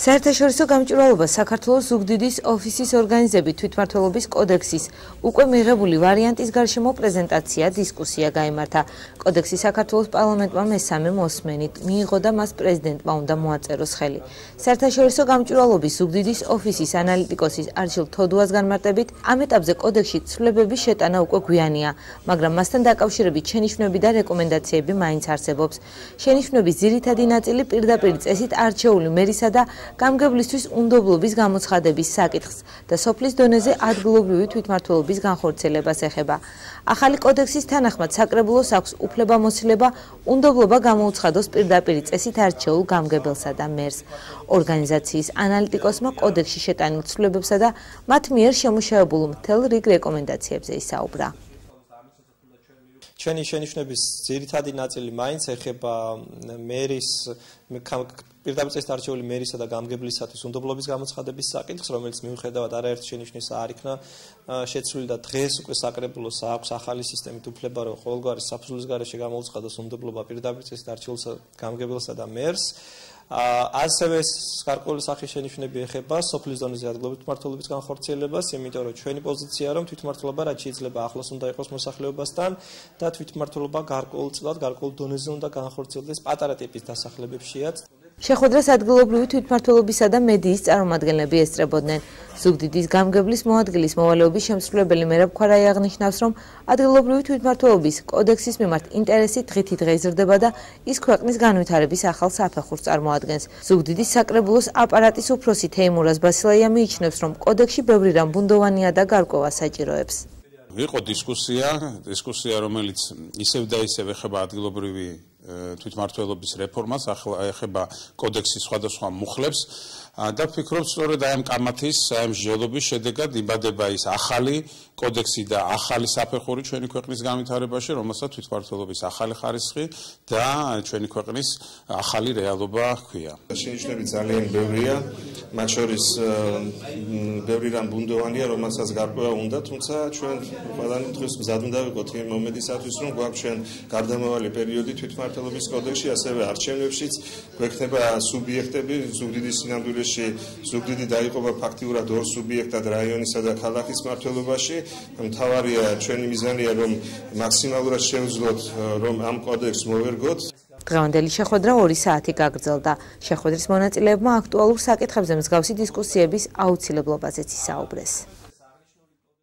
საერთაშორისო გამჭვირვალობა საქართველოს ზუგდიდის ოფისის ორგანიზებით თვითმმართველობის კოდექსის უკვე მიღებული ვარიანტის გარშემო პრეზენტაცია, დისკუსია გაიმართა. კოდექსი საქართველოს პარლამენტმა მესამე მოსმენით მიიღო და მას პრეზიდენტმა უნდა მოაწეროს ხელი. საერთაშორისო გამჭვირვალობის ზუგდიდის ოფისის ანალიტიკოსის არჩილ თოდუას განმარტებით, ამ ეტაპზე კოდექსში ცვლილებების შეტანა უკვე გვიანია, მაგრამ მასთან დაკავშირებით შენიშვნები და რეკომენდაციები მაინც არსებობს. შენიშვნების ძირითადი ნაწილი პირდაპირ წესით არჩეული მერისა და გამგებლისთვის უნდობლობის გამოცხადების საკითხს და სოფლის დონეზე ადგილობრივი თვითმმართველობის განხორციელებას ეხება. ახალი კოდექსის თანახმად საკრებულოს აქვს უფლებამოსილება უნდობლობა გამოუცხადოს პირდაპირ წესით არჩეულ გამგებელსა და მერს. ორგანიზაციის ანალიტიკოსმა კოდექსში შეტანილ ცვლილებებსა და მათ მიერ შემუშავებულ მთელ რიგ რეკომენდაციებზე ისაუბრა. ჩვენი შენიშვნების ძირითადი ნაწილი მაინც ეხება მერის პირდაპირ წესით არჩეული მერისა და გამგებლისათვის უნდობლობის გამოცხადების საკითხს, რომელიც მიუხედავად არაერთი შენიშვნისა არ იქნა შეცვლილი და დღეს უკვე საკრებულოს აქვს ახალი სისტემით უფლება, რომ ყოველგვარი საფუძვლის გარეშე გამოუცხადოს უნდობლობა პირდაპირ წესით არჩეულ გამგებელსა და მერს. ასევე გარკვეული სახის შენიშვნები ეხება სოფლის დონეზე ადგილობრივი თვითმმართველობის განხორციელებას, იმიტომ რომ ჩვენი პოზიციაა, რომ თვითმმართველობა რაც შეიძლება ახლოს უნდა იყოს მოსახლეობასთან და თვითმმართველობა გარკვეულწილად გარკვეულ დონეზე უნდა განხორციელდეს პატარა ტიპის დასახლებებშიაც. შეხვედრას ადგილობრივი თვითმმართველობისა და მედიის წარმომადგენლები ესწრებოდნენ. ზუგდიდის გამგებლის მოადგილის მოვალეობის შემსრულებელი მერაბ ქვარაი აღნიშნავს, რომ ადგილობრივი თვითმმართველობის კოდექსის მიმართ ინტერესი დღითი დღე იზრდება და ის ქვეყნის განვითარების ახალ საფეხურს წარმოადგენს. ზუგდიდის საკრებულოს აპარატის უფროსი თეიმურაზ ბასილაია მიიჩნევს, რომ კოდექსში ბევრი რამ ბუნდოვანია და გარკვევა საჭიროებს. იყო დისკუსია, რომელიც ისევ და ისევ ეხება ადგილობრივი თვითმმართველობის რეფორმას, ეხება კოდექსის სხვადასხვა მუხლებს და ვფიქრობ, სწორედ აი ამ კამათის, აი ამ მსჯელობის შედეგად იბადება ის ახალი კოდექსი და ახალი საფეხური ჩვენი ქვეყნის განვითარებაში, რომელსაც თვითმმართველობის ახალი ხარისხი და ჩვენი ქვეყნის ახალი რეალობა ჰქვია. შენიშვნები ძალიან ბევრია, მათ შორის ბევრი რამ ბუნდოვანია, რომელსაც გარკვევა უნდა, თუმცა ჩვენ ყველანი დღეს მზად უნდა ვიყოთ იმ მომენტისათვის, რომ გვაქვს ჩვენ გარდამავალი პერიოდი თვითმმართველობის კოდექსში, ასევე არჩევნებშიც გვექნება სუბიექტები ზუგდიდის სინამდვილეში ზუგდიდი დაიყოფა ფაქტიურად ორ სუბიექტად რაიონისა და ქალაქის მმართველობაში. მთავარია ჩვენი მიზანია, რომ მაქსიმალურად შევძლოთ, რომ ამ კოდექსს მოვერგოთ. დღევანდელი შეხვედრა 2 საათი გაგრძელდა. შეხვედრის მონაწილეებმა აქტუალურ საკითხებზე მსგავსი დისკუსიების აუცილებლობაზეც ისაუბრეს.